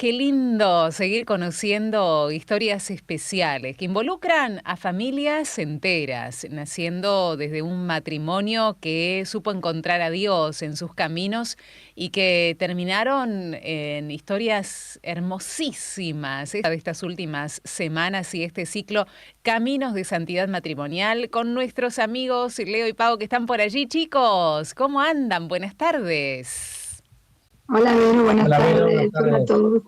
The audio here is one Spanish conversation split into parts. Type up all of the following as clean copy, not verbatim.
Qué lindo seguir conociendo historias especiales que involucran a familias enteras, naciendo desde un matrimonio que supo encontrar a Dios en sus caminos y que terminaron en historias hermosísimas. Esta de estas últimas semanas y este ciclo Caminos de Santidad Matrimonial con nuestros amigos Leo y Pau que están por allí. Chicos, ¿cómo andan? Buenas tardes. Hola, Vero, buenas Hola, Vero, buenas tardes. Hola a tardes. todos.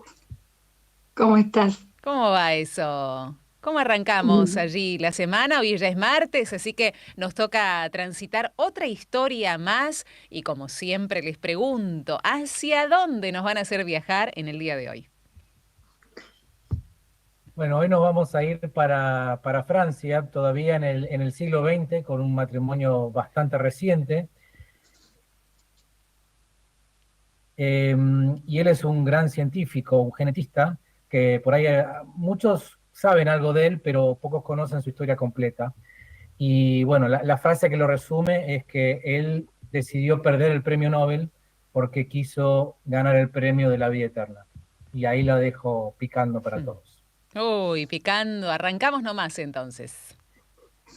¿Cómo estás? ¿Cómo va eso? ¿Cómo arrancamos Mm, allí la semana? Hoy ya es martes, así que nos toca transitar otra historia más y como siempre les pregunto, ¿hacia dónde nos van a hacer viajar en el día de hoy? Bueno, hoy nos vamos a ir para Francia, todavía en el siglo XX, con un matrimonio bastante reciente. Eh, y él es un gran científico, un genetista, que por ahí muchos saben algo de él, pero pocos conocen su historia completa. Y bueno, la frase que lo resume es que él decidió perder el premio Nobel porque quiso ganar el premio de la vida eterna. Y ahí la dejo picando para todos. Uy, picando, arrancamos nomás entonces.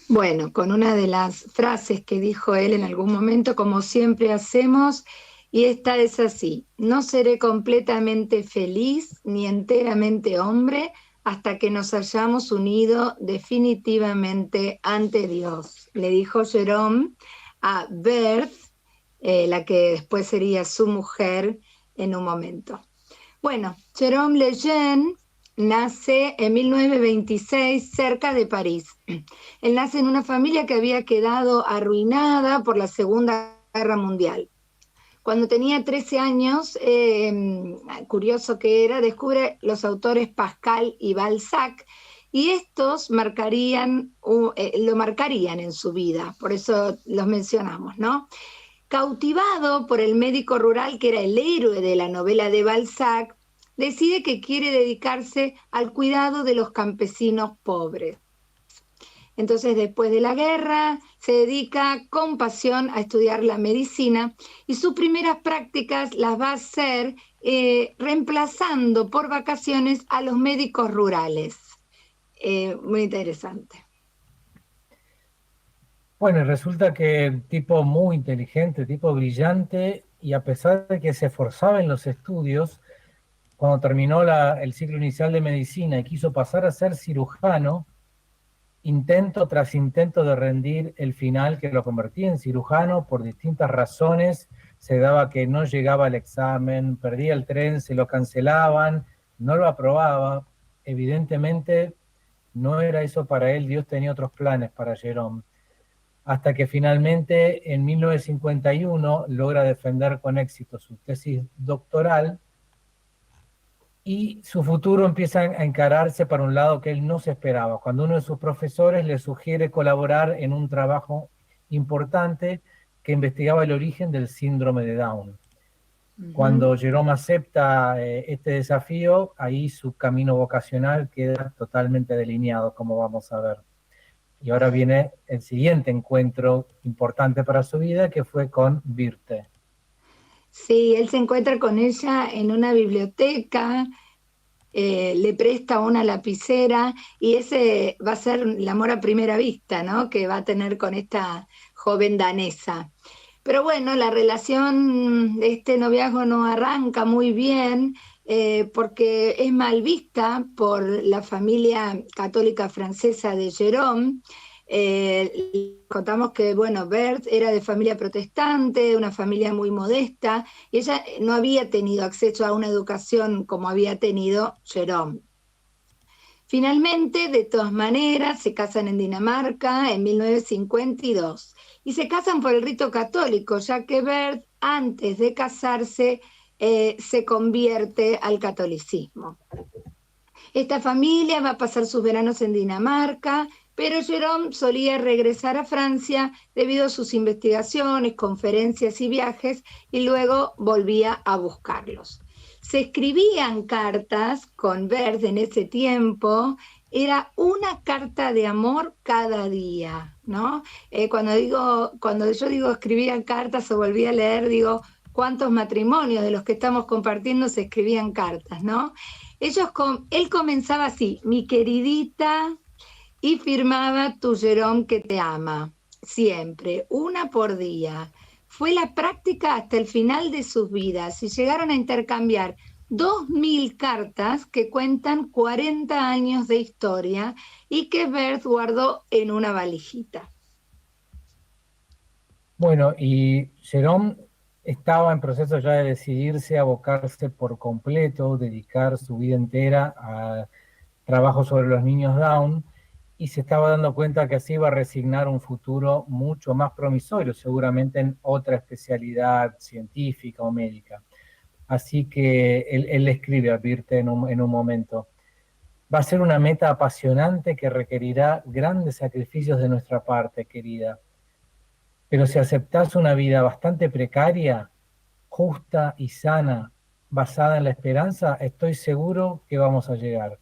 Bueno, con una de las frases que dijo él en algún momento, como siempre hacemos, y esta es así: no seré completamente feliz ni enteramente hombre hasta que nos hayamos unido definitivamente ante Dios. Le dijo Jerome a Berthe, la que después sería su mujer en un momento. Bueno, Jérôme Lejeune nace en 1926 cerca de París. Él nace en una familia que había quedado arruinada por la Segunda Guerra Mundial. Cuando tenía 13 años, curioso que era, descubre los autores Pascal y Balzac, y estos lo marcarían en su vida, por eso los mencionamos, ¿no? Cautivado por el médico rural que era el héroe de la novela de Balzac, decide que quiere dedicarse al cuidado de los campesinos pobres. Entonces, después de la guerra, se dedica con pasión a estudiar la medicina y sus primeras prácticas las va a hacer reemplazando por vacaciones a los médicos rurales. Muy interesante. Bueno, y resulta que tipo muy inteligente, tipo brillante, y a pesar de que se esforzaba en los estudios, cuando terminó el ciclo inicial de medicina y quiso pasar a ser cirujano, intento tras intento de rendir el final que lo convertía en cirujano por distintas razones, se daba que no llegaba al examen, perdía el tren, se lo cancelaban, no lo aprobaba. Evidentemente no era eso para él, Dios tenía otros planes para Jerome, hasta que finalmente en 1951 logra defender con éxito su tesis doctoral y su futuro empieza a encararse para un lado que él no se esperaba, cuando uno de sus profesores le sugiere colaborar en un trabajo importante que investigaba el origen del síndrome de Down. Uh-huh. Cuando Jerome acepta este desafío, ahí su camino vocacional queda totalmente delineado, como vamos a ver. Y ahora viene el siguiente encuentro importante para su vida, que fue con Birte. Sí, él se encuentra con ella en una biblioteca, le presta una lapicera y ese va a ser el amor a primera vista, ¿no? Que va a tener con esta joven danesa. Pero bueno, la relación de este noviazgo no arranca muy bien porque es mal vista por la familia católica francesa de Jérôme. Contamos que, bueno, Bert era de familia protestante, una familia muy modesta, y ella no había tenido acceso a una educación como había tenido Jérôme. Finalmente, de todas maneras, se casan en Dinamarca en 1952 y se casan por el rito católico, ya que Bert, antes de casarse, se convierte al catolicismo. Esta familia va a pasar sus veranos en Dinamarca, pero Jerome solía regresar a Francia debido a sus investigaciones, conferencias y viajes, y luego volvía a buscarlos. Se escribían cartas con Bert en ese tiempo, era una carta de amor cada día, ¿no? Cuando yo digo escribían cartas o volví a leer, digo cuántos matrimonios de los que estamos compartiendo se escribían cartas, ¿no? Él comenzaba así, mi queridita, y firmaba tu Jerome que te ama, siempre, una por día. Fue la práctica hasta el final de sus vidas y llegaron a intercambiar 2000 cartas que cuentan 40 años de historia y que Bert guardó en una valijita. Bueno, y Jerome estaba en proceso ya de decidirse a abocarse por completo, dedicar su vida entera a trabajo sobre los niños Down, y se estaba dando cuenta que así iba a resignar un futuro mucho más promisorio, seguramente en otra especialidad científica o médica. Así que él le escribe a Birte en un momento: va a ser una meta apasionante que requerirá grandes sacrificios de nuestra parte, querida. Pero si aceptás una vida bastante precaria, justa y sana, basada en la esperanza, estoy seguro que vamos a llegar.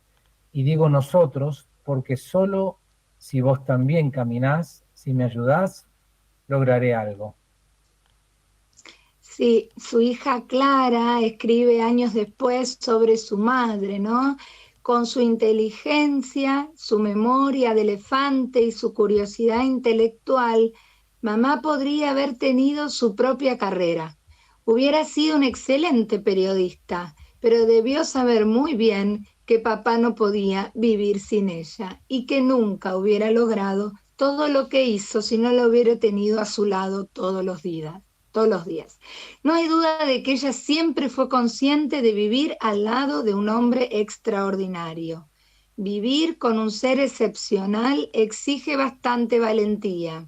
Y digo nosotros, porque solo si vos también caminás, si me ayudás, lograré algo. Sí, su hija Clara escribe años después sobre su madre, ¿no? Con su inteligencia, su memoria de elefante y su curiosidad intelectual, mamá podría haber tenido su propia carrera. Hubiera sido un excelente periodista, pero debió saber muy bien que papá no podía vivir sin ella y que nunca hubiera logrado todo lo que hizo si no lo hubiera tenido a su lado todos los días. Todos los días. No hay duda de que ella siempre fue consciente de vivir al lado de un hombre extraordinario. Vivir con un ser excepcional exige bastante valentía.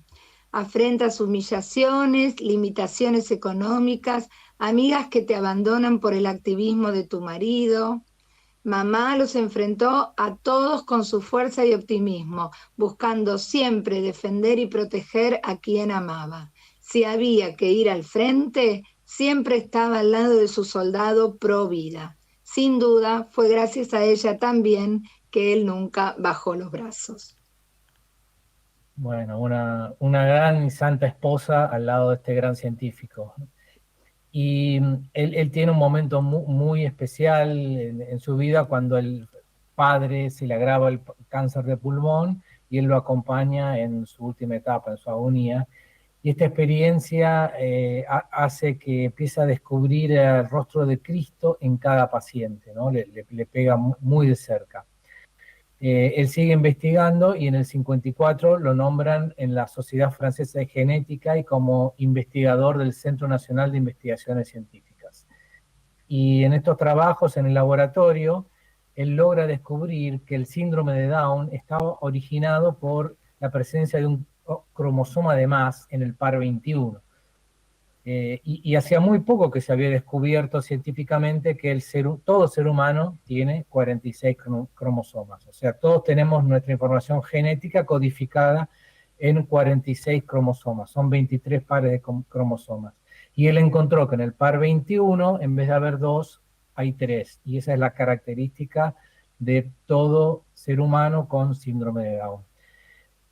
Afrentas humillaciones, limitaciones económicas, amigas que te abandonan por el activismo de tu marido. Mamá los enfrentó a todos con su fuerza y optimismo, buscando siempre defender y proteger a quien amaba. Si había que ir al frente, siempre estaba al lado de su soldado pro vida. Sin duda, fue gracias a ella también que él nunca bajó los brazos. Bueno, una gran y santa esposa al lado de este gran científico. Y él tiene un momento muy especial en su vida cuando el padre se le agrava el cáncer de pulmón y él lo acompaña en su última etapa, en su agonía. Y esta experiencia hace que empiece a descubrir el rostro de Cristo en cada paciente, ¿no? Le pega muy de cerca. Él sigue investigando y en el 54 lo nombran en la Sociedad Francesa de Genética y como investigador del Centro Nacional de Investigaciones Científicas. Y en estos trabajos en el laboratorio, él logra descubrir que el síndrome de Down estaba originado por la presencia de un cromosoma de más en el par 21. Y hacía muy poco que se había descubierto científicamente que todo ser humano tiene 46 cromosomas. O sea, todos tenemos nuestra información genética codificada en 46 cromosomas. Son 23 pares de cromosomas. Y él encontró que en el par 21, en vez de haber 2, hay 3. Y esa es la característica de todo ser humano con síndrome de Down.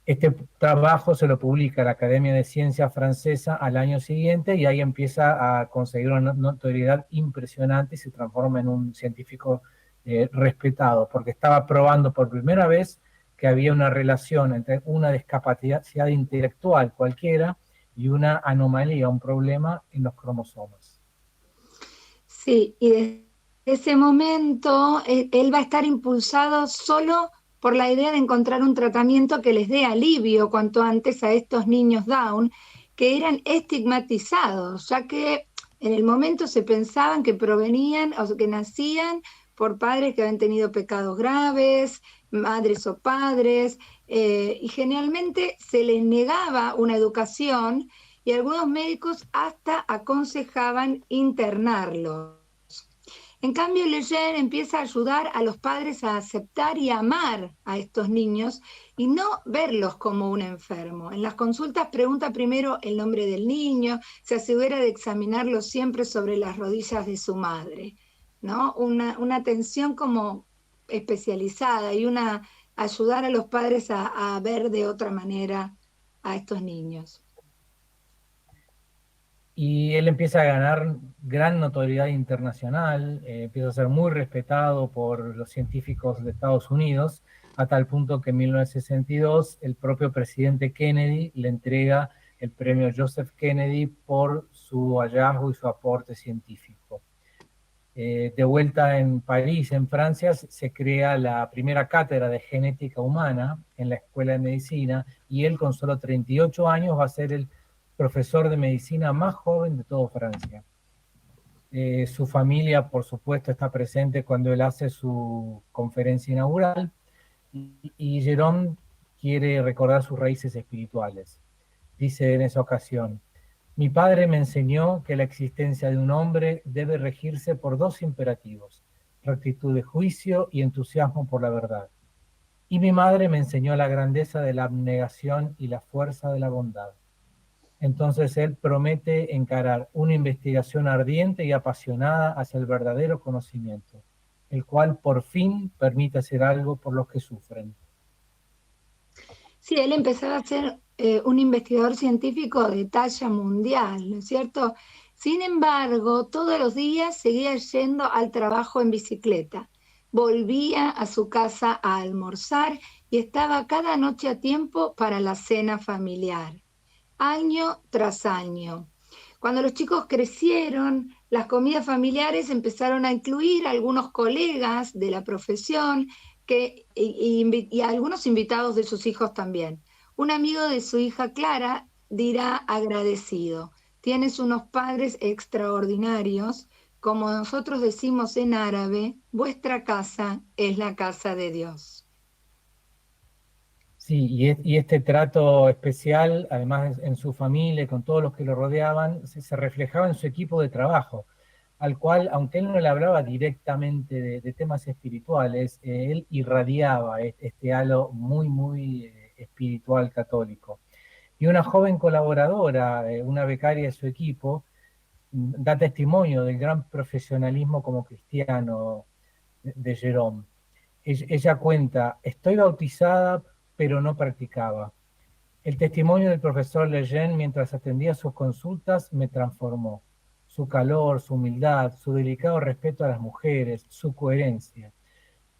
Este trabajo se lo publica la Academia de Ciencias Francesa al año siguiente y ahí empieza a conseguir una notoriedad impresionante y se transforma en un científico respetado, porque estaba probando por primera vez que había una relación entre una discapacidad intelectual cualquiera y una anomalía, un problema en los cromosomas. Sí, y desde ese momento él va a estar impulsado solo por la idea de encontrar un tratamiento que les dé alivio cuanto antes a estos niños Down que eran estigmatizados, ya que en el momento se pensaban que provenían o que nacían por padres que habían tenido pecados graves, madres o padres, y generalmente se les negaba una educación y algunos médicos hasta aconsejaban internarlos. En cambio, Leger empieza a ayudar a los padres a aceptar y amar a estos niños y no verlos como un enfermo. En las consultas pregunta primero el nombre del niño, se asegura de examinarlo siempre sobre las rodillas de su madre, ¿no? Una atención como especializada y ayudar a los padres a ver de otra manera a estos niños. Y él empieza a ganar gran notoriedad internacional, empieza a ser muy respetado por los científicos de Estados Unidos, a tal punto que en 1962 el propio presidente Kennedy le entrega el premio Joseph Kennedy por su hallazgo y su aporte científico. De vuelta en París, en Francia, se crea la primera cátedra de genética humana en la Escuela de Medicina, y él con solo 38 años va a ser el profesor de medicina más joven de toda Francia. Su familia, por supuesto, está presente cuando él hace su conferencia inaugural, y Jérôme quiere recordar sus raíces espirituales. Dice en esa ocasión: mi padre me enseñó que la existencia de un hombre debe regirse por dos imperativos: rectitud de juicio y entusiasmo por la verdad. Y mi madre me enseñó la grandeza de la abnegación y la fuerza de la bondad. Entonces él promete encarar una investigación ardiente y apasionada hacia el verdadero conocimiento, el cual por fin permite hacer algo por los que sufren. Sí, él empezaba a ser un investigador científico de talla mundial, ¿no es cierto? Sin embargo, todos los días seguía yendo al trabajo en bicicleta. Volvía a su casa a almorzar y estaba cada noche a tiempo para la cena familiar, año tras año. Cuando los chicos crecieron, las comidas familiares empezaron a incluir a algunos colegas de la profesión y a algunos invitados de sus hijos también. Un amigo de su hija Clara dirá agradecido: tienes unos padres extraordinarios, como nosotros decimos en árabe, vuestra casa es la casa de Dios. Sí, y este trato especial, además en su familia, con todos los que lo rodeaban, se reflejaba en su equipo de trabajo, al cual, aunque él no le hablaba directamente de temas espirituales, él irradiaba este halo muy, muy espiritual católico. Y una joven colaboradora, una becaria de su equipo, da testimonio del gran profesionalismo como cristiano de Jérôme. Ella cuenta: estoy bautizada, pero no practicaba. El testimonio del profesor Lejeune mientras atendía sus consultas me transformó. Su calor, su humildad, su delicado respeto a las mujeres, su coherencia.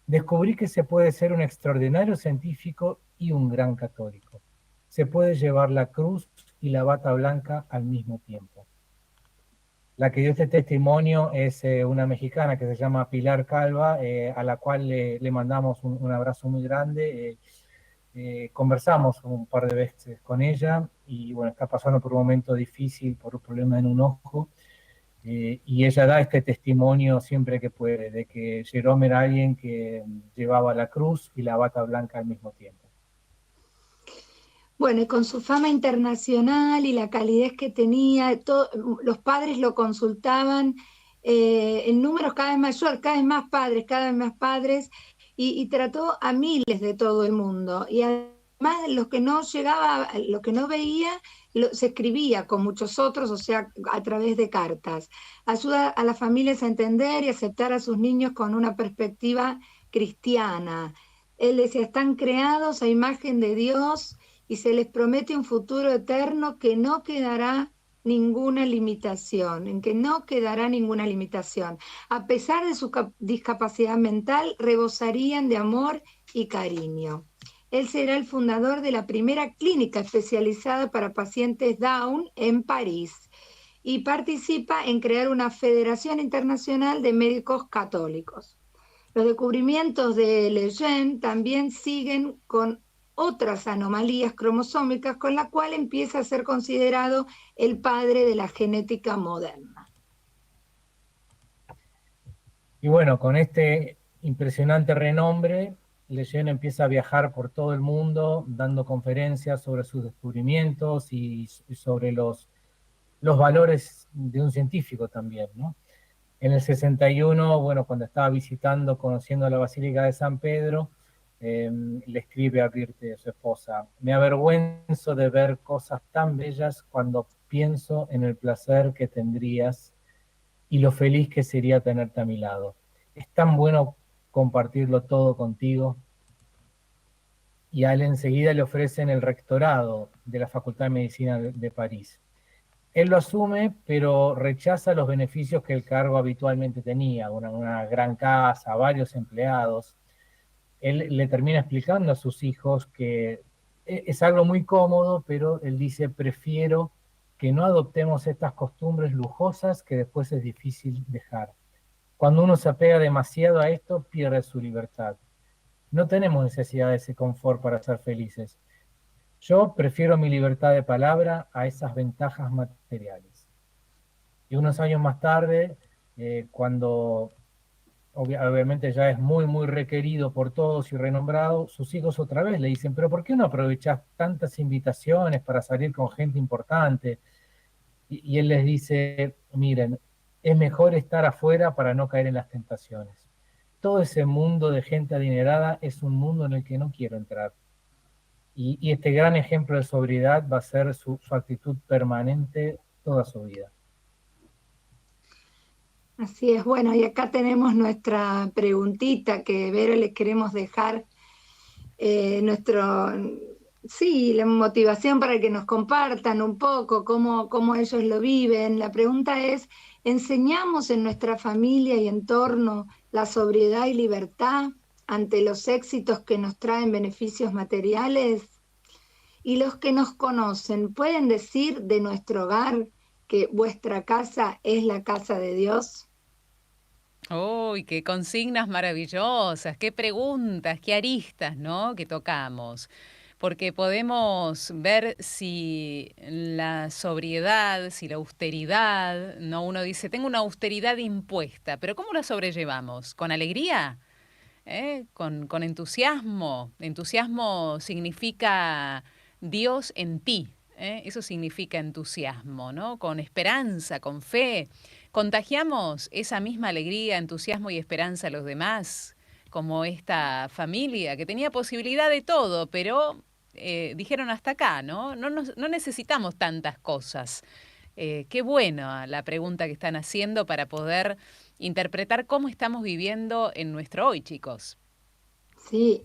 Descubrí que se puede ser un extraordinario científico y un gran católico. Se puede llevar la cruz y la bata blanca al mismo tiempo. La que dio este testimonio es una mexicana que se llama Pilar Calva, a la cual le mandamos un abrazo muy grande. Conversamos un par de veces con ella, y bueno, está pasando por un momento difícil por un problema en un ojo, y ella da este testimonio siempre que puede, de que Jérôme era alguien que llevaba la cruz y la bata blanca al mismo tiempo. Bueno, y con su fama internacional y la calidez que tenía, los padres lo consultaban en números cada vez mayor, cada vez más padres, y trató a miles de todo el mundo. Y además, los que no llegaba, los que no veía, se escribía con muchos otros, o sea, a través de cartas. Ayuda a las familias a entender y aceptar a sus niños con una perspectiva cristiana. Él decía: están creados a imagen de Dios y se les promete un futuro eterno que no quedará ninguna limitación, en que no quedará ninguna limitación. A pesar de su discapacidad mental, rebosarían de amor y cariño. Él será el fundador de la primera clínica especializada para pacientes Down en París y participa en crear una Federación Internacional de Médicos Católicos. Los descubrimientos de Lejeune también siguen con otras anomalías cromosómicas, con la cual empieza a ser considerado el padre de la genética moderna. Y bueno, con este impresionante renombre, Lejeune empieza a viajar por todo el mundo dando conferencias sobre sus descubrimientos y sobre los valores de un científico también, ¿no? En el 61, bueno, cuando estaba visitando, conociendo la Basílica de San Pedro, le escribe a Birte, su esposa: me avergüenzo de ver cosas tan bellas cuando pienso en el placer que tendrías y lo feliz que sería tenerte a mi lado. Es tan bueno compartirlo todo contigo. Y a él enseguida le ofrecen el rectorado de la Facultad de Medicina de París. Él lo asume, pero rechaza los beneficios que el cargo habitualmente tenía, una gran casa, varios empleados. Él le termina explicando a sus hijos que es algo muy cómodo, pero él dice, prefiero que no adoptemos estas costumbres lujosas que después es difícil dejar. Cuando uno se apega demasiado a esto, pierde su libertad. No tenemos necesidad de ese confort para ser felices. Yo prefiero mi libertad de palabra a esas ventajas materiales. Y unos años más tarde, cuando obviamente ya es muy, muy requerido por todos y renombrado, sus hijos otra vez le dicen, pero ¿por qué no aprovechás tantas invitaciones para salir con gente importante? Y él les dice, miren, es mejor estar afuera para no caer en las tentaciones. Todo ese mundo de gente adinerada es un mundo en el que no quiero entrar. Y este gran ejemplo de sobriedad va a ser su actitud permanente toda su vida. Así es, bueno, y acá tenemos nuestra preguntita que Vero les queremos dejar, nuestro, sí, la motivación para que nos compartan un poco cómo ellos lo viven. La pregunta es, ¿enseñamos en nuestra familia y entorno la sobriedad y libertad ante los éxitos que nos traen beneficios materiales? Y los que nos conocen, ¿pueden decir de nuestro hogar que vuestra casa es la casa de Dios? ¡Uy, qué consignas maravillosas! ¡Qué preguntas, qué aristas, ¿no? Que tocamos. Porque podemos ver si la sobriedad, si la austeridad, ¿no? Uno dice, tengo una austeridad impuesta, pero ¿cómo la sobrellevamos? ¿Con alegría? Con entusiasmo. Entusiasmo significa Dios en ti. Eso significa entusiasmo, ¿no? Con esperanza, con fe. Contagiamos esa misma alegría, entusiasmo y esperanza a los demás, como esta familia que tenía posibilidad de todo, pero dijeron hasta acá, ¿no? No necesitamos tantas cosas. Qué buena la pregunta que están haciendo para poder interpretar cómo estamos viviendo en nuestro hoy, chicos. Sí,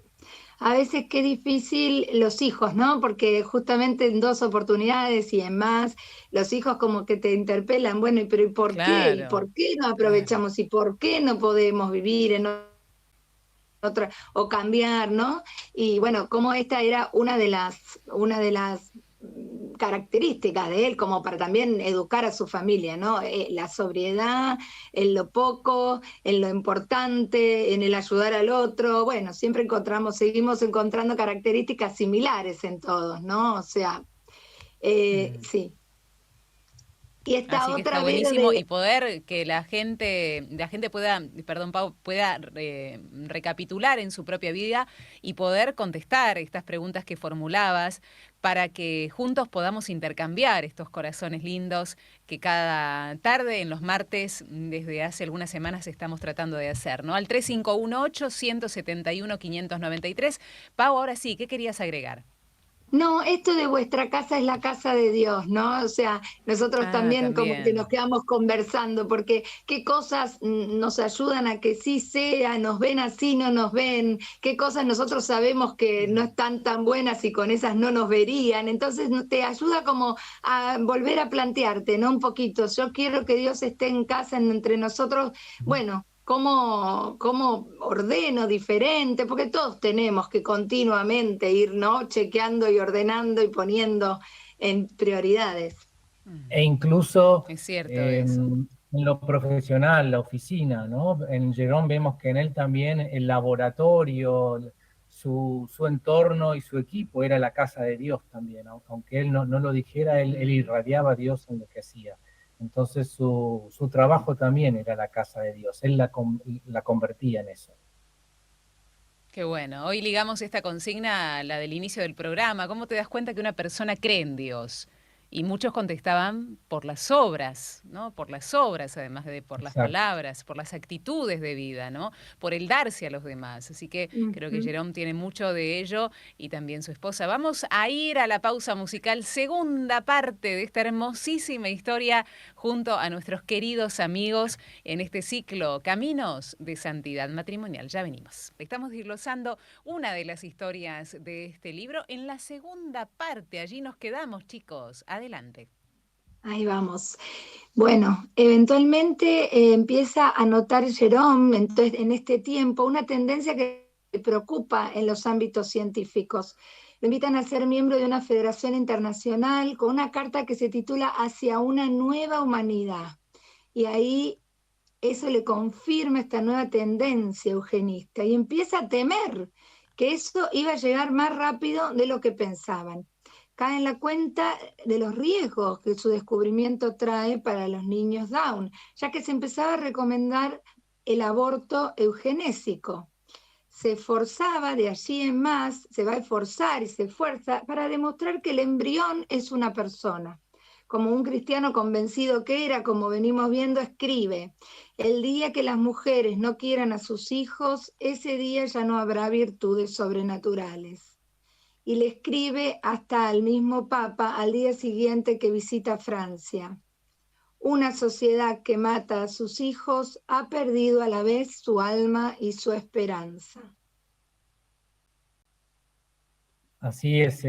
a veces qué difícil los hijos, ¿no? Porque justamente en dos oportunidades y en más, los hijos como que te interpelan, bueno, pero ¿y por qué? ¿Y Claro, por qué no claro. aprovechamos? ¿Y por qué no podemos vivir en otra o cambiar, ¿no? Y bueno, como esta era una de las características de él, como para también educar a su familia, ¿no? La sobriedad, en lo poco, en lo importante, en el ayudar al otro. Bueno, siempre seguimos encontrando características similares en todos, ¿no? O sea, Mm. sí. Y esta Así que está otra, Vero, buenísimo de, y poder que la gente pueda, perdón, Pau, pueda recapitular en su propia vida y poder contestar estas preguntas que formulabas para que juntos podamos intercambiar estos corazones lindos que cada tarde en los martes desde hace algunas semanas estamos tratando de hacer, ¿no? Al 3518-171-593. Pau, ahora sí, ¿qué querías agregar? no, esto de vuestra casa es la casa de Dios, ¿no? O sea, nosotros Ah, también como que nos también. quedamos conversando, porque qué cosas nos ayudan a que sí sea, nos ven así, no nos ven, qué cosas nosotros sabemos que no están tan buenas y con esas no nos verían. Entonces te ayuda como a volver a plantearte, ¿no? Un poquito, yo quiero que Dios esté en casa entre nosotros, bueno. ¿Cómo ordeno diferente? Porque todos tenemos que continuamente ir, ¿no? Chequeando y ordenando y poniendo en prioridades. Mm. E incluso Es cierto eso. en lo profesional, la oficina, ¿no? En Jerón vemos que en él también el laboratorio, su entorno y su equipo era la casa de Dios también, aunque él no lo dijera, él irradiaba a Dios en lo que hacía. Entonces su trabajo también era la casa de Dios, él la convertía en eso. Qué bueno. Hoy ligamos esta consigna a la del inicio del programa. ¿Cómo te das cuenta que una persona cree en Dios? Y muchos contestaban por las obras, ¿no? Por las obras, además de por las Exacto. palabras, por las actitudes de vida, ¿no? Por el darse a los demás. Así que creo que Ujú. Jerome tiene mucho de ello y también su esposa. Vamos a ir a la pausa musical, segunda parte de esta hermosísima historia junto a nuestros queridos amigos en este ciclo Caminos de Santidad Matrimonial. Ya venimos. Estamos desglosando una de las historias de este libro en la segunda parte. Allí nos quedamos, chicos. Adelante. Ahí vamos. Bueno, eventualmente empieza a notar Jerome, entonces, en este tiempo, una tendencia que le preocupa en los ámbitos científicos. Lo invitan a ser miembro de una federación internacional con una carta que se titula Hacia una nueva humanidad. Y ahí eso le confirma esta nueva tendencia eugenista y empieza a temer que eso iba a llegar más rápido de lo que pensaban. Cae en la cuenta de los riesgos que su descubrimiento trae para los niños Down, ya que se empezaba a recomendar el aborto eugenésico. Se forzaba de allí en más, se va a esforzar y se esfuerza para demostrar que el embrión es una persona. Como un cristiano convencido que era, como venimos viendo, escribe: el día que las mujeres no quieran a sus hijos, ese día ya no habrá virtudes sobrenaturales. Y le escribe hasta al mismo Papa al día siguiente que visita Francia: una sociedad que mata a sus hijos ha perdido a la vez su alma y su esperanza. Así es,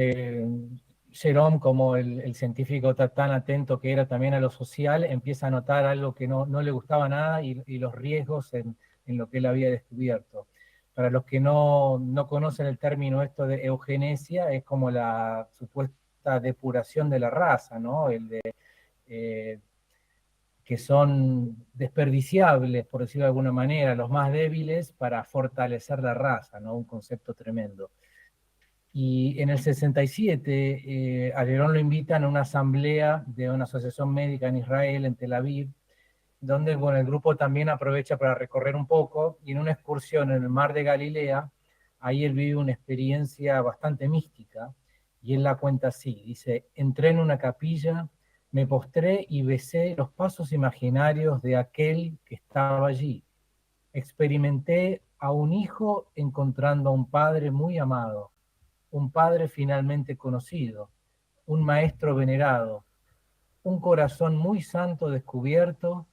Jerome, como el científico tan atento que era también a lo social, empieza a notar algo que no le gustaba nada y los riesgos en lo que él había descubierto. Para los que no conocen el término esto de eugenesia, es como la supuesta depuración de la raza, ¿no? Eh, que son desperdiciables, por decirlo de alguna manera, los más débiles para fortalecer la raza, ¿no? Un concepto tremendo. Y en el 67, a Lerón lo invitan a una asamblea de una asociación médica en Israel, en Tel Aviv, donde bueno, el grupo también aprovecha para recorrer un poco, y en una excursión en el mar de Galilea, ahí él vive una experiencia bastante mística, y él la cuenta así, dice: entré en una capilla, me postré y besé los pasos imaginarios de aquel que estaba allí. Experimenté a un hijo encontrando a un padre muy amado, un padre finalmente conocido, un maestro venerado, un corazón muy santo descubierto.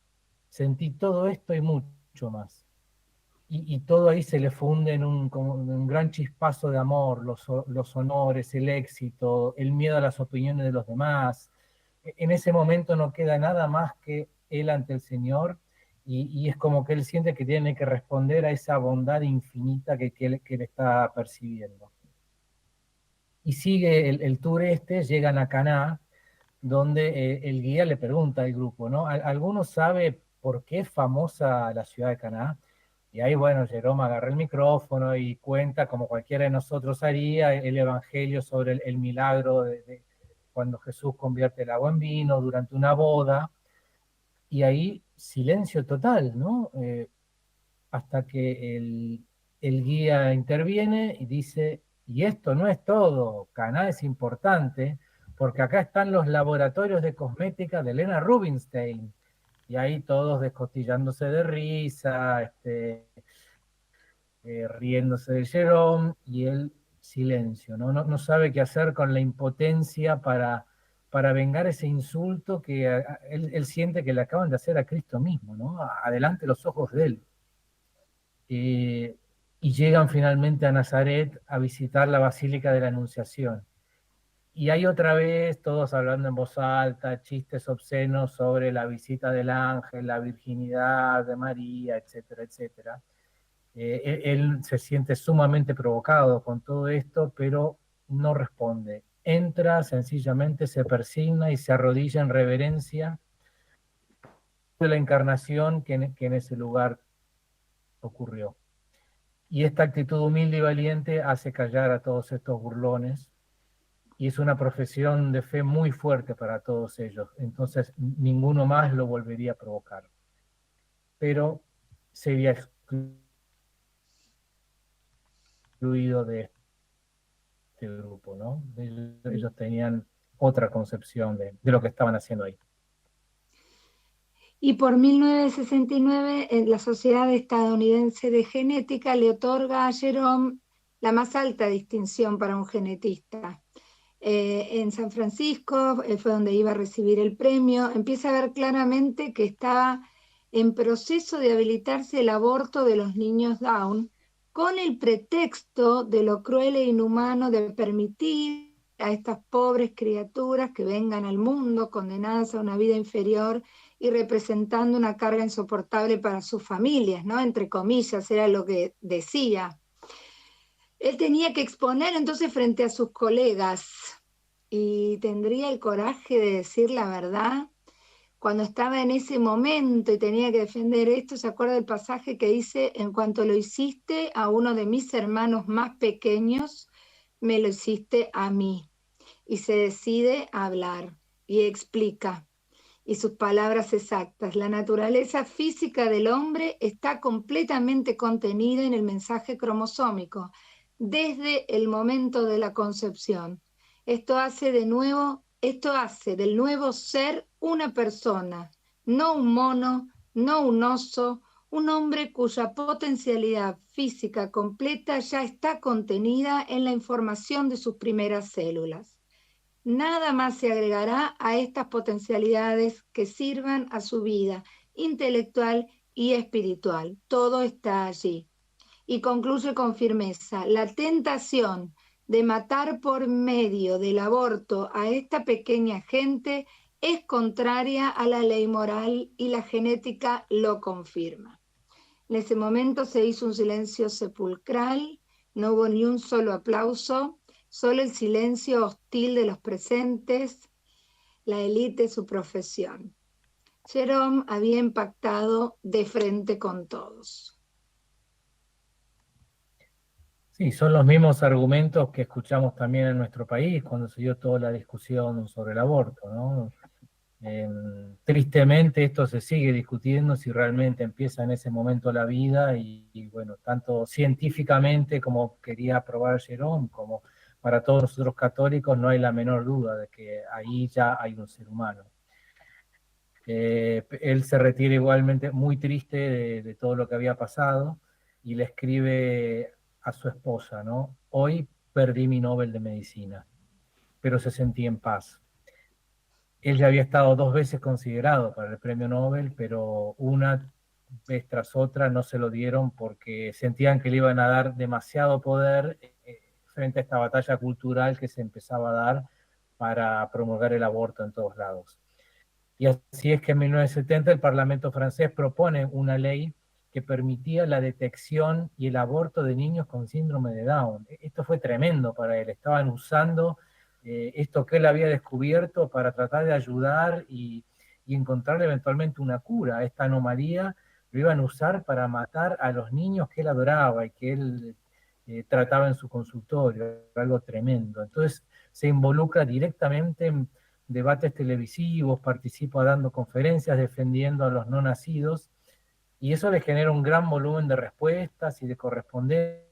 Sentí todo esto y mucho más. Y todo ahí se le funde como en un gran chispazo de amor, los honores, el éxito, el miedo a las opiniones de los demás. En ese momento no queda nada más que él ante el Señor, y es como que él siente que tiene que responder a esa bondad infinita que él está percibiendo. Y sigue el tour llegan a Caná, donde el guía le pregunta al grupo, ¿no? ¿Alguno sabe por qué es famosa la ciudad de Caná? Y ahí, bueno, Jerome agarra el micrófono y cuenta, como cualquiera de nosotros haría, el evangelio sobre el milagro de cuando Jesús convierte el agua en vino durante una boda, y ahí silencio total, ¿no? Hasta que el guía interviene y dice: y esto no es todo, Caná es importante, porque acá están los laboratorios de cosmética de Lena Rubinstein. Y ahí todos descostillándose de risa, riéndose de Jerome, y él silencio, ¿no? No sabe qué hacer con la impotencia para vengar ese insulto que él siente que le acaban de hacer a Cristo mismo, ¿no? Adelante los ojos de él. Y llegan finalmente a Nazaret a visitar la Basílica de la Anunciación. Y hay otra vez todos hablando en voz alta, chistes obscenos sobre la visita del ángel, la virginidad de María, etcétera, etcétera. Él se siente sumamente provocado con todo esto, pero no responde. Entra, sencillamente se persigna y se arrodilla en reverencia de la encarnación que en ese lugar ocurrió. Y esta actitud humilde y valiente hace callar a todos estos burlones, y es una profesión de fe muy fuerte para todos ellos. Entonces ninguno más lo volvería a provocar. Pero sería excluido de este grupo, ¿no? Ellos tenían otra concepción de lo que estaban haciendo ahí. Y por 1969, la Sociedad Estadounidense de Genética le otorga a Jerome la más alta distinción para un genetista. En San Francisco fue donde iba a recibir el premio. Empieza a ver claramente que estaba en proceso de habilitarse el aborto de los niños Down, con el pretexto de lo cruel e inhumano de permitir a estas pobres criaturas que vengan al mundo condenadas a una vida inferior y representando una carga insoportable para sus familias, ¿no? Entre comillas, era lo que decía. Él tenía que exponer entonces frente a sus colegas y tendría el coraje de decir la verdad. Cuando estaba en ese momento y tenía que defender esto, se acuerda del pasaje que dice: en cuanto lo hiciste a uno de mis hermanos más pequeños, me lo hiciste a mí. Y se decide a hablar y explica. Y sus palabras exactas: la naturaleza física del hombre está completamente contenida en el mensaje cromosómico, desde el momento de la concepción. Esto hace del nuevo ser una persona, no un mono, no un oso, un hombre cuya potencialidad física completa ya está contenida en la información de sus primeras células. Nada más se agregará a estas potencialidades que sirvan a su vida intelectual y espiritual. Todo está allí. Y concluye con firmeza: la tentación de matar por medio del aborto a esta pequeña gente es contraria a la ley moral y la genética lo confirma. En ese momento se hizo un silencio sepulcral, no hubo ni un solo aplauso, solo el silencio hostil de los presentes, la élite, su profesión. Jerome había impactado de frente con todos. Sí, son los mismos argumentos que escuchamos también en nuestro país cuando se dio toda la discusión sobre el aborto, ¿no? Tristemente esto se sigue discutiendo si realmente empieza en ese momento la vida y bueno, tanto científicamente como quería probar Jerome, como para todos nosotros católicos, no hay la menor duda de que ahí ya hay un ser humano. Él se retira igualmente muy triste de todo lo que había pasado y le escribe a su esposa, ¿no? Hoy perdí mi Nobel de Medicina, pero se sentía en paz. Él ya había estado 2 veces considerado para el premio Nobel, pero una vez tras otra no se lo dieron porque sentían que le iban a dar demasiado poder frente a esta batalla cultural que se empezaba a dar para promulgar el aborto en todos lados. Y así es que en 1970 el Parlamento francés propone una ley que permitía la detección y el aborto de niños con síndrome de Down. Esto fue tremendo para él. Estaban usando esto que él había descubierto para tratar de ayudar y encontrar eventualmente una cura a esta anomalía. Lo iban a usar para matar a los niños que él adoraba y que él trataba en su consultorio. Algo tremendo. Entonces se involucra directamente en debates televisivos, participa dando conferencias defendiendo a los no nacidos, y eso le genera un gran volumen de respuestas y de correspondencia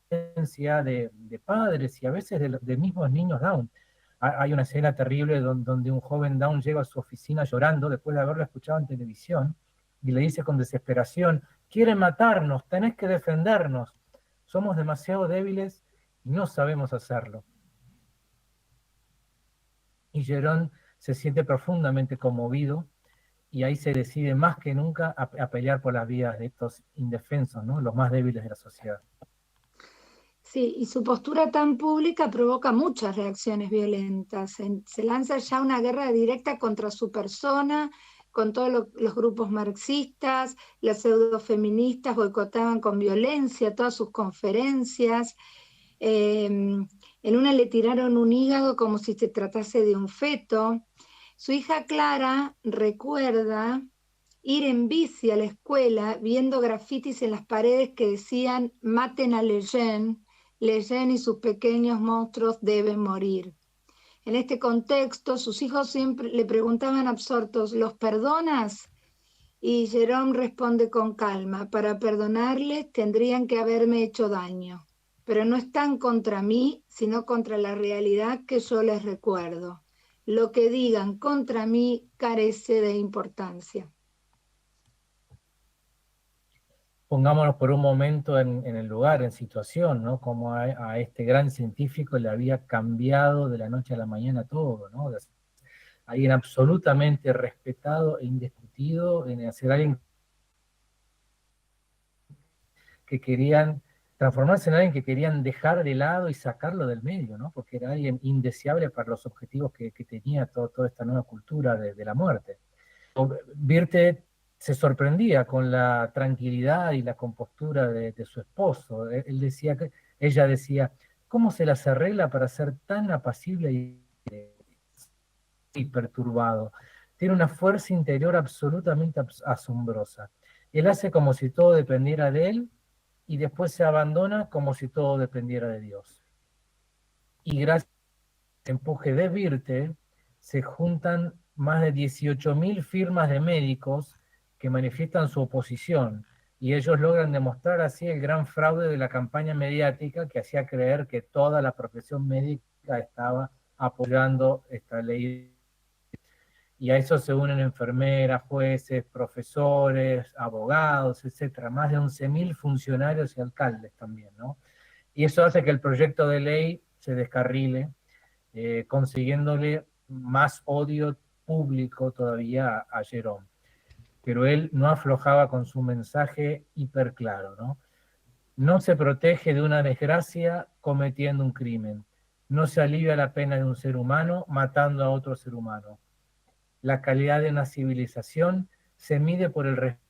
de padres y a veces de mismos niños Down. Hay una escena terrible donde un joven Down llega a su oficina llorando después de haberlo escuchado en televisión y le dice con desesperación: quieren matarnos, tenés que defendernos, somos demasiado débiles y no sabemos hacerlo. Y Jerome se siente profundamente conmovido y ahí se decide más que nunca a pelear por las vidas de estos indefensos, ¿no? Los más débiles de la sociedad. Sí, y su postura tan pública provoca muchas reacciones violentas. Se lanza ya una guerra directa contra su persona, con todos los grupos marxistas, las pseudofeministas boicotaban con violencia todas sus conferencias. En una le tiraron un hígado como si se tratase de un feto. Su hija Clara recuerda ir en bici a la escuela viendo grafitis en las paredes que decían: maten a Lejeune y sus pequeños monstruos deben morir. En este contexto, sus hijos siempre le preguntaban absortos: ¿los perdonas? Y Jerome responde con calma: para perdonarles tendrían que haberme hecho daño, pero no están contra mí, sino contra la realidad que yo les recuerdo. Lo que digan contra mí carece de importancia. Pongámonos por un momento en el lugar, en situación, ¿no? Como a este gran científico le había cambiado de la noche a la mañana todo, ¿no? Alguien absolutamente respetado e indiscutido, en ser alguien que querían transformarse en alguien que querían dejar de lado y sacarlo del medio, ¿no? Porque era alguien indeseable para los objetivos que tenía toda esta nueva cultura de la muerte. Birte se sorprendía con la tranquilidad y la compostura de su esposo. Él decía ella decía, ¿cómo se las arregla para ser tan apacible y perturbado? Tiene una fuerza interior absolutamente asombrosa. Él hace como si todo dependiera de él y después se abandona como si todo dependiera de Dios. Y gracias al empuje de Birte, se juntan más de 18.000 firmas de médicos que manifiestan su oposición, y ellos logran demostrar así el gran fraude de la campaña mediática que hacía creer que toda la profesión médica estaba apoyando esta ley. Y a eso se unen enfermeras, jueces, profesores, abogados, etcétera, más de 11.000 funcionarios y alcaldes también, ¿no? Y eso hace que el proyecto de ley se descarrile, consiguiéndole más odio público todavía a Jerome. Pero él no aflojaba con su mensaje hiperclaro, ¿no? No se protege de una desgracia cometiendo un crimen. No se alivia la pena de un ser humano matando a otro ser humano. La calidad de una civilización se mide por el respeto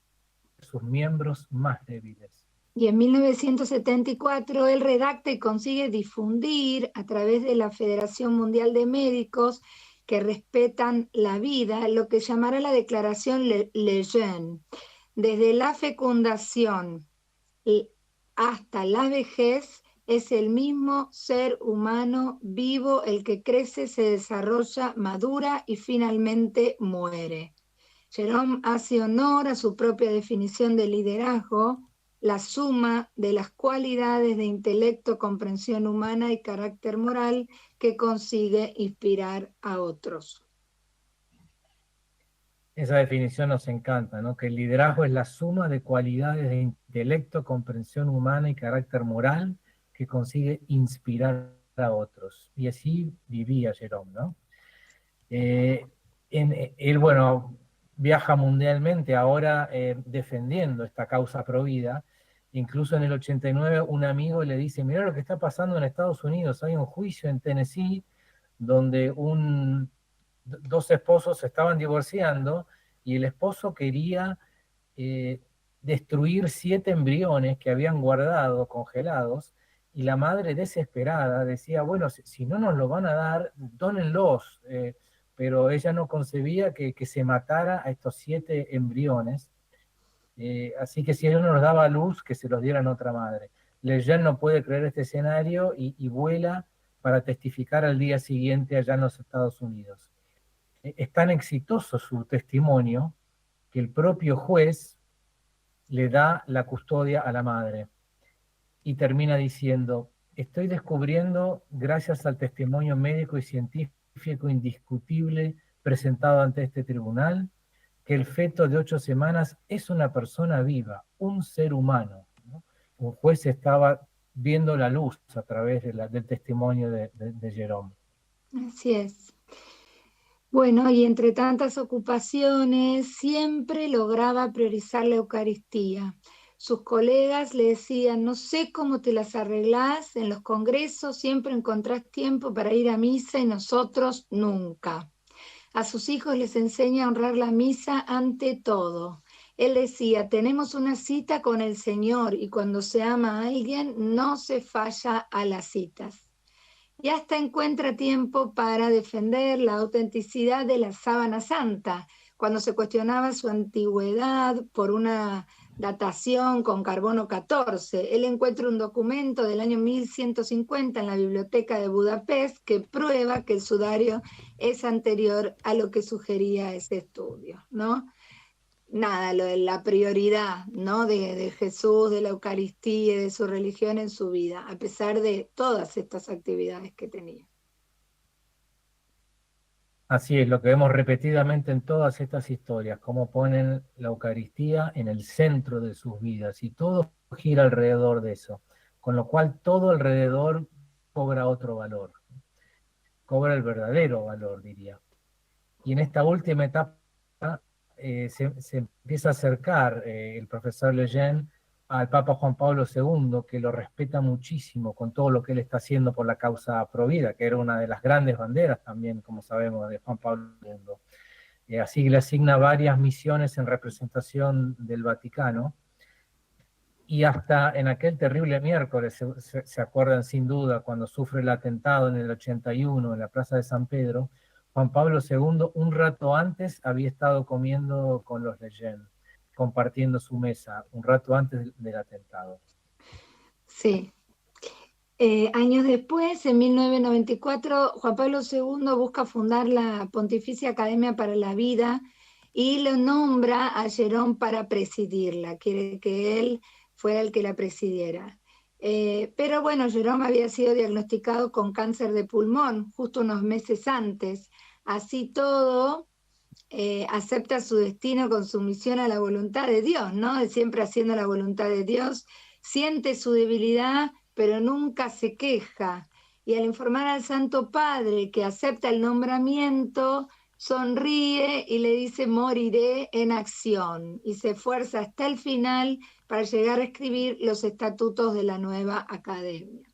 de sus miembros más débiles. Y en 1974 él redacta y consigue difundir a través de la Federación Mundial de Médicos que respetan la vida, lo que llamará la Declaración Lejeune. Desde la fecundación hasta la vejez es el mismo ser humano vivo el que crece, se desarrolla, madura y finalmente muere. Jerome hace honor a su propia definición de liderazgo, la suma de las cualidades de intelecto, comprensión humana y carácter moral que consigue inspirar a otros. Esa definición nos encanta, ¿no? Que el liderazgo es la suma de cualidades de intelecto, comprensión humana y carácter moral que consigue inspirar a otros. Y así vivía Jerome, ¿no? Él, bueno, viaja mundialmente ahora defendiendo esta causa pro vida. Incluso en el 89 un amigo le dice, mira lo que está pasando en Estados Unidos, hay un juicio en Tennessee donde dos esposos se estaban divorciando y el esposo quería destruir 7 embriones que habían guardado congelados, y la madre desesperada decía, bueno, si no nos lo van a dar, dónenlos, pero ella no concebía que se matara a estos 7 embriones, así que si ella no nos daba luz, que se los dieran a otra madre. Lejeune no puede creer este escenario y vuela para testificar al día siguiente allá en los Estados Unidos. Es tan exitoso su testimonio que el propio juez le da la custodia a la madre y termina diciendo, estoy descubriendo, gracias al testimonio médico y científico indiscutible presentado ante este tribunal, que el feto de 8 semanas es una persona viva, un ser humano, ¿no? Un juez estaba viendo la luz a través del testimonio de Jerome. Así es. Bueno, y entre tantas ocupaciones, siempre lograba priorizar la Eucaristía. Sus colegas le decían, no sé cómo te las arreglás, en los congresos siempre encontrás tiempo para ir a misa y nosotros nunca. A sus hijos les enseña a honrar la misa ante todo. Él decía, tenemos una cita con el Señor y cuando se ama a alguien no se falla a las citas. Y hasta encuentra tiempo para defender la autenticidad de la sábana santa, cuando se cuestionaba su antigüedad por una datación con carbono 14. Él encuentra un documento del año 1150 en la biblioteca de Budapest que prueba que el sudario es anterior a lo que sugería ese estudio, ¿no? Nada, lo de la prioridad, ¿no? de Jesús, de la Eucaristía y de su religión en su vida, a pesar de todas estas actividades que tenía. Así es, lo que vemos repetidamente en todas estas historias, cómo ponen la Eucaristía en el centro de sus vidas y todo gira alrededor de eso, con lo cual todo alrededor cobra otro valor, cobra el verdadero valor, diría. Y en esta última etapa se empieza a acercar el profesor Lejeune al Papa Juan Pablo II, que lo respeta muchísimo con todo lo que él está haciendo por la causa Provida, que era una de las grandes banderas también, como sabemos, de Juan Pablo II. Así que le asigna varias misiones en representación del Vaticano. Y hasta en aquel terrible miércoles, se acuerdan sin duda, cuando sufre el atentado en el 81 en la Plaza de San Pedro, Juan Pablo II un rato antes había estado comiendo con los Lejeune, compartiendo su mesa, un rato antes del atentado. Sí. Años después, en 1994, Juan Pablo II busca fundar la Pontificia Academia para la Vida y lo nombra a Jerón para presidirla, quiere que él fuera el que la presidiera. Pero bueno, Jerón había sido diagnosticado con cáncer de pulmón justo unos meses antes. Así todo, acepta su destino con sumisión a la voluntad de Dios, ¿no? De siempre haciendo la voluntad de Dios, siente su debilidad, pero nunca se queja. Y al informar al Santo Padre que acepta el nombramiento, sonríe y le dice: moriré en acción, y se esfuerza hasta el final para llegar a escribir los estatutos de la nueva academia.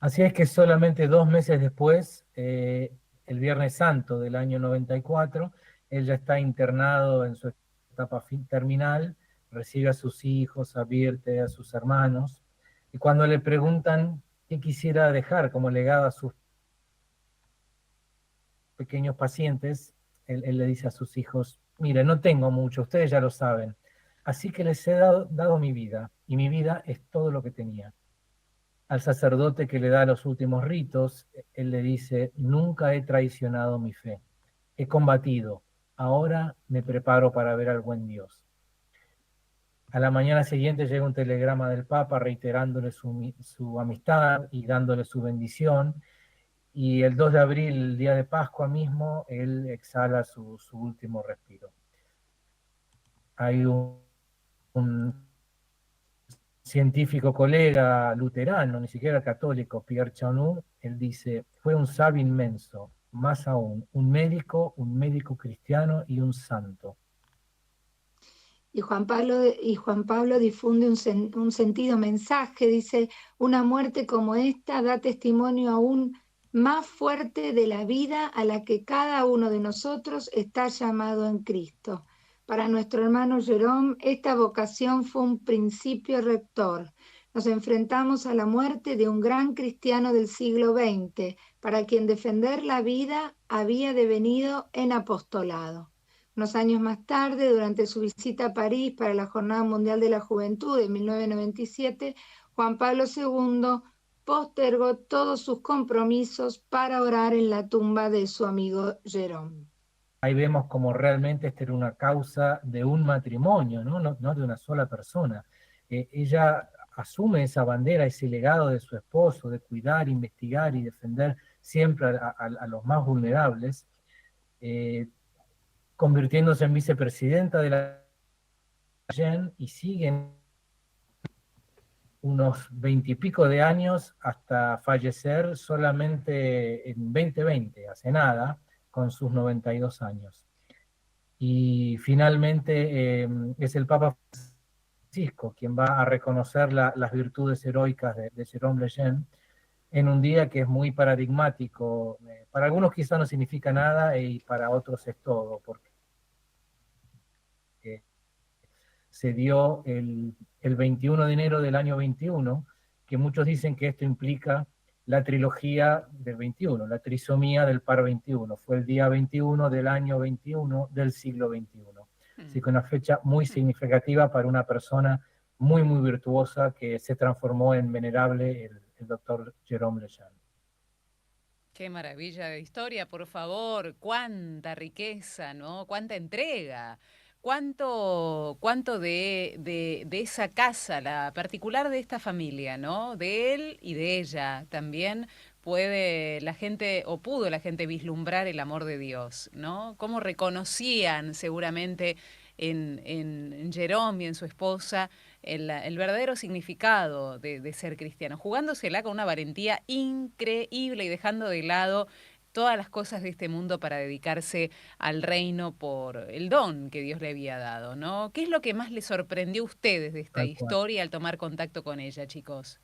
Así es que solamente 2 meses después, el Viernes Santo del año 94, él ya está internado en su etapa terminal, recibe a sus hijos, advierte a sus hermanos, y cuando le preguntan qué quisiera dejar como legado a sus pequeños pacientes, él le dice a sus hijos: mire, no tengo mucho, ustedes ya lo saben, así que les he dado mi vida, y mi vida es todo lo que tenía. Al sacerdote que le da los últimos ritos, él le dice: nunca he traicionado mi fe, he combatido, ahora me preparo para ver al buen Dios. A la mañana siguiente llega un telegrama del Papa reiterándole su amistad y dándole su bendición, y el 2 de abril, el día de Pascua mismo, él exhala su último respiro. Hay un científico colega luterano, ni siquiera católico, Pierre Chanou, él dice: fue un sabio inmenso, más aún, un médico cristiano y un santo. Y Juan Pablo difunde un sentido mensaje, dice: una muerte como esta da testimonio aún más fuerte de la vida a la que cada uno de nosotros está llamado en Cristo. Para nuestro hermano Jerome, esta vocación fue un principio rector. Nos enfrentamos a la muerte de un gran cristiano del siglo XX, para quien defender la vida había devenido en apostolado. Unos años más tarde, durante su visita a París para la Jornada Mundial de la Juventud de 1997, Juan Pablo II postergó todos sus compromisos para orar en la tumba de su amigo Jerome. Ahí vemos como realmente esta era una causa de un matrimonio, no de una sola persona. Ella asume esa bandera, ese legado de su esposo, de cuidar, investigar y defender siempre a los más vulnerables, convirtiéndose en vicepresidenta de la GEN, y siguen unos 20 y pico de años hasta fallecer solamente en 2020, hace nada, con sus 92 años. Y finalmente es el Papa Francisco quien va a reconocer las virtudes heroicas de Jérôme Lejeune en un día que es muy paradigmático. Para algunos quizá no significa nada y para otros es todo, porque se dio el 21 de enero del año 21, que muchos dicen que esto implica la trilogía del 21, la trisomía del par 21. Fue el día 21 del año 21 del siglo 21. Así que una fecha muy significativa para una persona muy, muy virtuosa que se transformó en venerable, el doctor Jérôme Lejeune. Qué maravilla de historia, por favor. Cuánta riqueza, ¿no? Cuánta entrega. Cuánto de esa casa, la particular de esta familia, ¿no? De él y de ella también puede la gente, o pudo la gente vislumbrar el amor de Dios, ¿no? Cómo reconocían seguramente en Jerome y en su esposa el verdadero significado de ser cristiano, jugándosela con una valentía increíble y dejando de lado todas las cosas de este mundo para dedicarse al reino por el don que Dios le había dado, ¿no? ¿Qué es lo que más le sorprendió a ustedes de esta Tal cual. historia al tomar contacto con ella, chicos?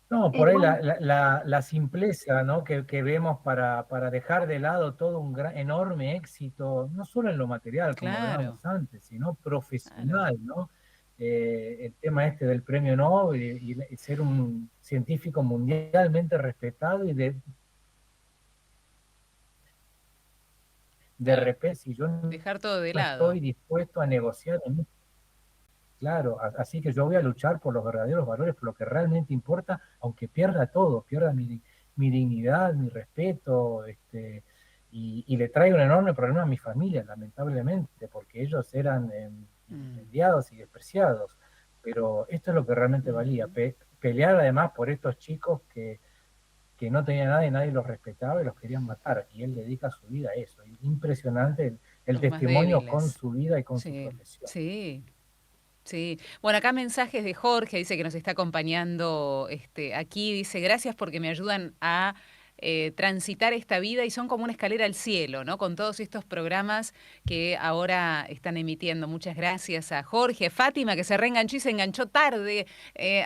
No, por ahí Bueno, la simpleza, ¿no? que vemos para dejar de lado todo un enorme éxito, no solo en lo material, como Claro, hablábamos antes, sino claro, profesional, ¿no? El tema este del premio Nobel y ser un científico mundialmente respetado y de claro. repente, si yo Dejar todo de no lado. estoy dispuesto a negociar claro, así que yo voy a luchar por los verdaderos valores, por lo que realmente importa, aunque pierda todo, pierda mi dignidad, mi respeto, y le traigo un enorme problema a mi familia, lamentablemente, porque ellos eran Mm, vilipendiados y despreciados. Pero esto es lo que realmente valía, ujú. pelear además por estos chicos que no tenían nada y nadie los respetaba y los querían matar. Y él dedica su vida a eso. Impresionante el Los más testimonio con débiles. su vida y con su Sí, profesión. sí. Sí, bueno, acá mensajes de Jorge, dice que nos está acompañando aquí, dice, gracias porque me ayudan a transitar esta vida y son como una escalera al cielo, ¿no? Con todos estos programas que ahora están emitiendo. Muchas gracias a Jorge, Fátima, que se reenganchó y se enganchó tarde,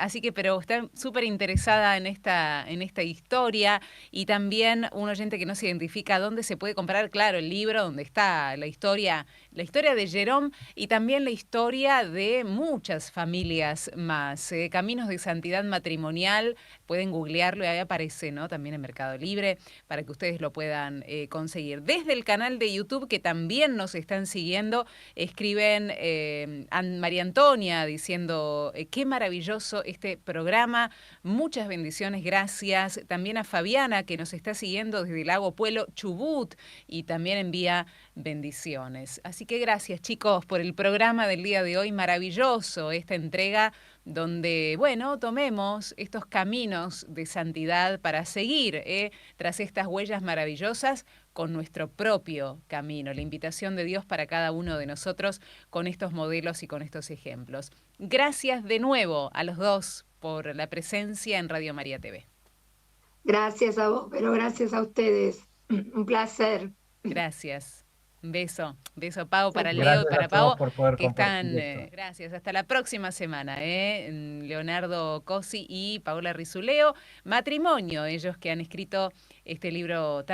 así que, pero está súper interesada en esta historia y también un oyente que no se identifica dónde se puede comprar, claro, el libro donde está la historia de Jerome y también la historia de muchas familias más. Caminos de Santidad Matrimonial, pueden googlearlo y ahí aparece, ¿no? También en Mercado Libre para que ustedes lo puedan conseguir. Desde el canal de YouTube, que también nos están siguiendo, escriben María Antonia diciendo, qué maravilloso este programa, muchas bendiciones, gracias. También a Fabiana, que nos está siguiendo desde el Lago Puelo, Chubut, y también envía bendiciones. Así que gracias, chicos, por el programa del día de hoy, maravilloso, esta entrega donde, bueno, tomemos estos caminos de santidad para seguir tras estas huellas maravillosas con nuestro propio camino, la invitación de Dios para cada uno de nosotros con estos modelos y con estos ejemplos. Gracias de nuevo a los dos por la presencia en Radio María TV. gracias a vos, pero gracias a ustedes. Un placer. Gracias. Un beso. Beso, Pau, Chao, para chao. Leo y Gracias a para todos Pau, por poder que están. compartir esto. Gracias. Hasta la próxima semana. Leonardo Cosi y Paola Rizuleo. Matrimonio, ellos que han escrito este libro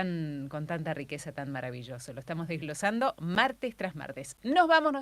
con tanta riqueza, tan maravilloso. Lo estamos desglosando martes tras martes. Nos vamos.